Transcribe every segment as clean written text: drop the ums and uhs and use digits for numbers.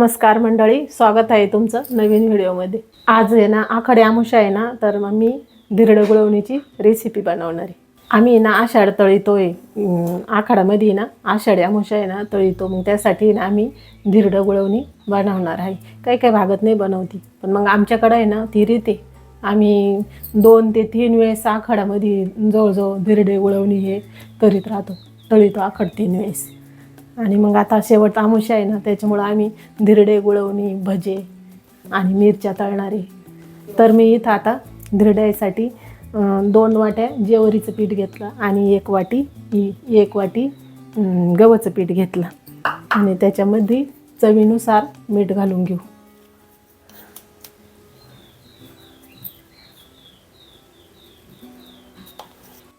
नमस्कार मंडळी, स्वागत आहे तुमचं नवीन व्हिडिओमध्ये। आज आहे ना आखाडी अमावस्या आहे ना, तर मग मी धिरड गुळवणीची रेसिपी बनवणार आहे। आम्ही ना आषाढ तळीतोय, आखाडामध्ये ना आषाढी अमावस्या आहे ना तळीतो, मग त्यासाठी ना आम्ही धिरड गुळवणी बनवणार आहे। काही काही भागात नाही बनवती, पण मग आमच्याकडे आहे ना ती रीत आहे। आम्ही 2 ते 3 वेळेस आखाडामध्ये जवळजवळ धिरडे गुळवणी हे करीत राहतो, तळीतो आखाड 3 वेळेस। आणि मग आता शेवट अमावस्या आहे ना, त्याच्यामुळं आम्ही धिरडे गुळवणी भजे आणि मिरच्या तळणारे। तर मी इथं आता धिरड्यासाठी 2 वाट्या ज्वारीचं पीठ घेतलं आणि 1 वाटी गव्हाचं पीठ घेतलं आणि त्याच्यामध्ये चवीनुसार मीठ घालून घेऊ।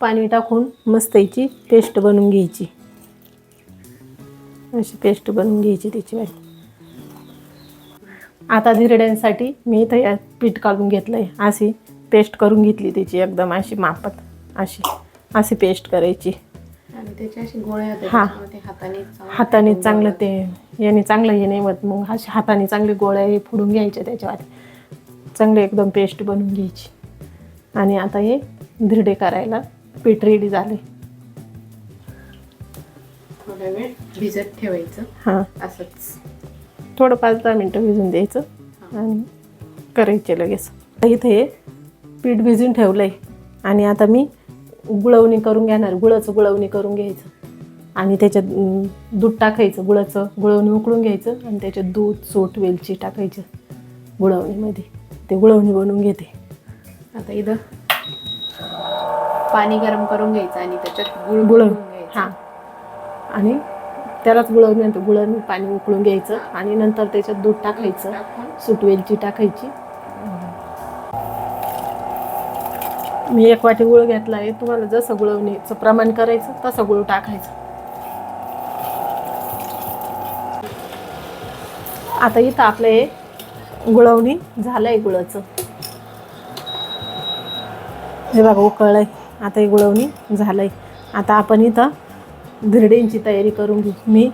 पाणी टाकून मस्त याची पेस्ट बनवून घ्यायची, अशी पेस्ट बनवून घ्यायची त्याची। आता धिरड्यांसाठी मी इथं या पीठ काढून घेतलंय, अशी पेस्ट करून घेतली त्याची एकदम अशी मापात, अशी पेस्ट करायची आणि त्याची अशी गोळ्या हाताने चांगलं ते याने चांगलं हे नाही होत, मग अशी हाताने चांगली गोळ्या फोडून घ्यायच्या त्याच्यावर, चांगली एकदम पेस्ट बनवून घ्यायची। आणि आता हे धिरडे करायला पीठ रेडी झाले। थोडा वेळ भिजत ठेवायचं, हां असंच थोडं 5-10 मिनटं भिजून द्यायचं आणि करायचे लगेच। इथे हे पीठ भिजून ठेवलं आहे आणि आता मी गुळवणी करून घेणार, गुळाचं गुळवणी करून घ्यायचं आणि त्याच्यात दूध टाकायचं, गुळवणी उकळून घ्यायचं आणि त्याच्यात दूध, सूट, वेलची टाकायचं गुळवणीमध्ये, ते गुळवणी बनवून घेते। आता इथं पाणी गरम करून घ्यायचं आणि त्याच्यात गुळ हां, आणि त्यालाच गुळवणी म्हणतो, गुळवणी पाणी उकळून घ्यायचं आणि नंतर त्याच्यात दूध टाकायचं, सूट, वेलची टाकायची। मी 1 वाटी गुळ घेतला आहे, तुम्हाला जसं गुळवणीचं प्रमाण करायचं तसं गुळ टाकायचं। आता इथं आपलं हे गुळवणी झालं आहे गुळाचं, हे बघा उकळलं आहे। आता हे गुळवणी झालं आहे। आता आपण इथं धिरड्यांची तयारी करून घेऊ। मी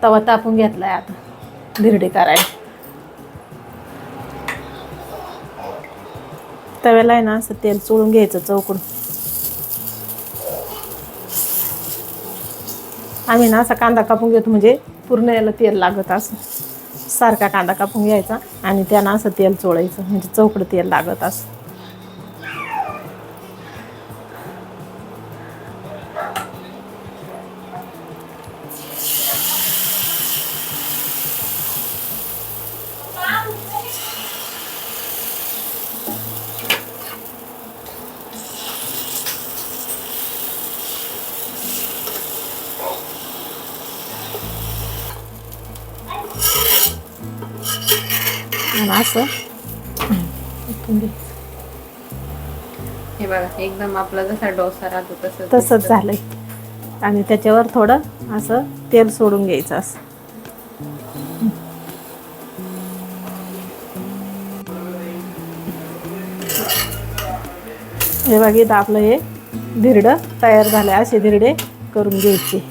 तवा तापून घेतला आहे आता धिरडे करायला। तव्याला आहे ना असं तेल चोळून घ्यायचं चौकडून। आम्ही ना असा कांदा कापून घेतो, म्हणजे पूर्ण याला तेल लागत असं, सारखा कांदा कापून घ्यायचा आणि त्यानं असं तेल चोळायचं, म्हणजे चौकडं तेल लागत असं। असं हे बघा एकदम आपला जसा डोसा राहतो तसंच झालंय। आणि त्याच्यावर थोडं असं तेल सोडून घ्यायचं असं। हे बघितलं आपलं हे धिरडं तयार झालं, असे धिरडे करून घ्यायचे।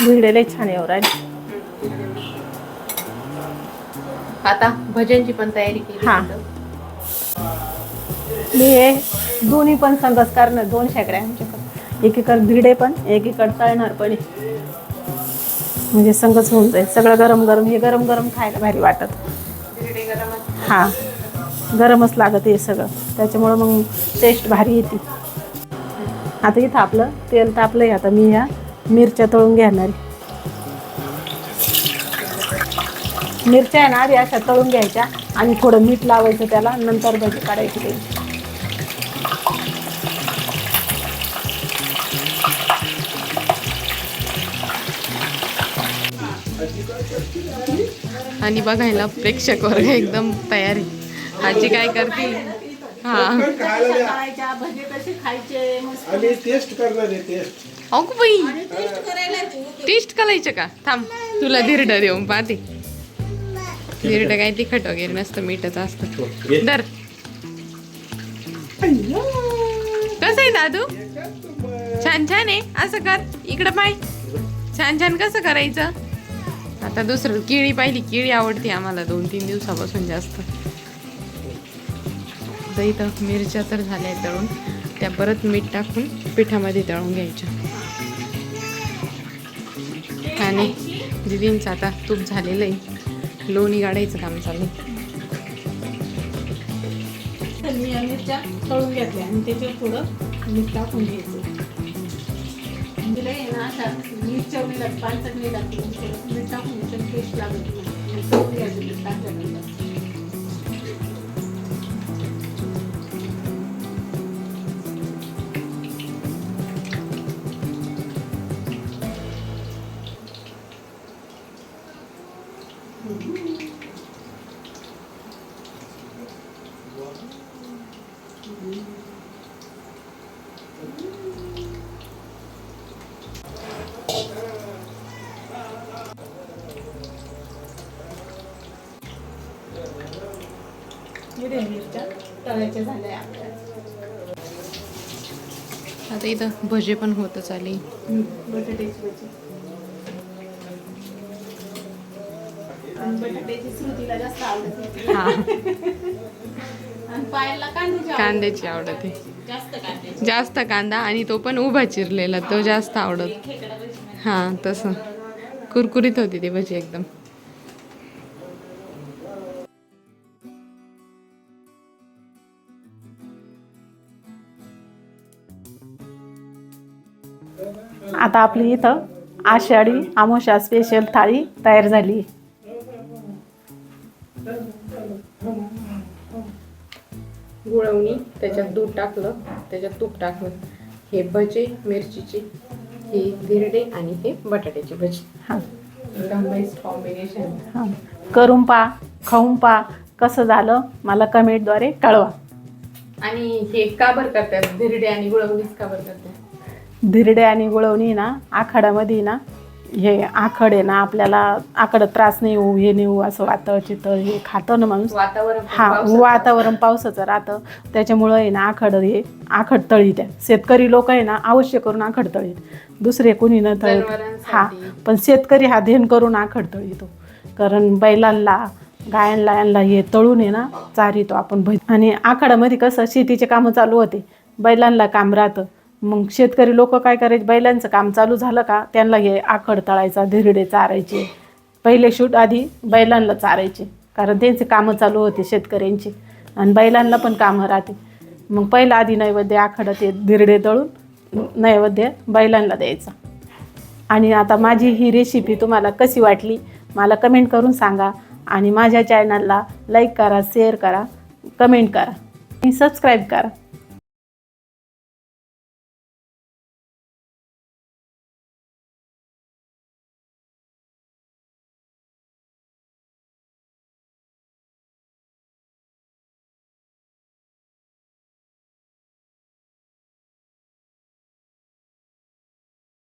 धिरडे छान येऊ राहिले। आता भज्यांची पण तयारी केली। हां, मी हे दोन्ही पण संगच करणार, 2 शेगड्या आमच्याकडे, एकीकडे धिरडे पण एकीकडे तळणार पण, म्हणजे संगच होऊन जाईल सगळं गरम गरम। हे गरम गरम खायला भारी वाटत, धिरडे गरमच, हां गरमच लागत हे सगळं, त्याच्यामुळं मग टेस्ट भारी येते। आता इथं आपलं तेल तापलं आहे, आता मी ह्या मिरच्या तळून घेणार। मिरच्या आहे ना आधी अशा तळून घ्यायच्या आणि थोडं मीठ लावायचं त्याला, नंतर भजी काढायची त्याची। आणि बघायला प्रेक्षक वर्ग एकदम तयार आहे। आजी काय करते? हां भजी कसे खायचे आणि टेस्ट करणार आहे, टेस्ट अगो बाई, टेस्ट करायचं का? थांब तुला धिरडं देऊन पाहते. धिरडं काय तिखट वगैरे नसतं, मीठच असतं. दर कसं आहे दादू? छान छान आहे. असं कर, इकडं पाय. छान छान कसं करायचं? आता दुसरं केळी पाहिली. केळी आवडते आम्हाला 2-3 दिवसापासून जास्त. तर इथं मिरच्या तर झाल्या तळून, त्या परत मीठ टाकून पिठामध्ये तळून घ्यायच्या. आणि दीदींचं आता तूप झालेलं आहे, लोणी काढायचं काम चालू आहे. मिरच्या तळून घेतल्या आणि त्याच्यावर थोडं मीठ टाकून घ्यायचं. अशा मिरच्या पानसट मीठ टाकून टेस्ट लागत नाही. तळून घ्यायचं मीठ टाकल्यानंतर. मिरच्या तळायच्या झाल्या आपल्या. आता इथं भजे पण होतच आले. बटाट्याची भजी. आणि बटाट्याची स्मृतीला जास्त आवडते. हा, आणि पायाला कांद्याची आवडते. जास्त कांद्याची. जास्त कांदा, आणि तो पण उभा चिरलेला, तो जास्त आवडत. हा, तसं कुरकुरीत होती ती भजी एकदम. आता आपली इथं आषाढी अमावस्या स्पेशल थाळी तयार झाली. गुळवणी, त्याच्यात दूध टाकलं, त्याच्यात तूप टाकलं. हे भजे मिरचीचे, हे धिरडे, आणि हे बटाट्याची भजी. हां एकदम बेस्ट कॉम्बिनेशन. हां, करून पा, खाऊन पा, कसं झालं मला कमेंटद्वारे कळवा. आणि हे का बरं करतात धिरडे आणि गुळवणीच का बरं करतात? धिरडे आणि गुळवणी ना आखाडामध्ये ना, हे आखड आहे ना, आपल्याला आखड त्रास नाही होऊ, हे नाही होऊ, असं वातळ चितळ हे खातं ना माणूस. वातावरण वातावरण पावसाचं राहतं, त्याच्यामुळं आहे ना हे आखड तळीत आहे. शेतकरी लोक आहे ना अवश्य करून आखड तळीत, दुसरे कोणी न तळीत. हा, पण शेतकरी हा धेन करून आखड तळीतो. कारण बैलांना गायांना यांना हे तळून आहे ना चारितो आपण. आणि आखाडामध्ये कसं शेतीचे कामं चालू होते, बैलांना काम राहतं. मग शेतकरी लोक काय करायचे, बैलांचं काम चालू झालं का त्यांना हे आखड तळायचा, धिरडे चारायचे. पहिले शूट आधी बैलांना चारायचे, कारण त्यांचे कामं चालू होते शेतकऱ्यांची, आणि बैलांना पण कामं राहते. मग पहिला आधी नैवेद्य आखड ते धिरडे तळून नैवेद्य बैलांना द्यायचा. आणि आता माझी ही रेसिपी तुम्हाला कशी वाटली मला कमेंट करून सांगा. आणि माझ्या चॅनलला लाईक करा, शेअर करा, कमेंट करा आणि सबस्क्राईब करा.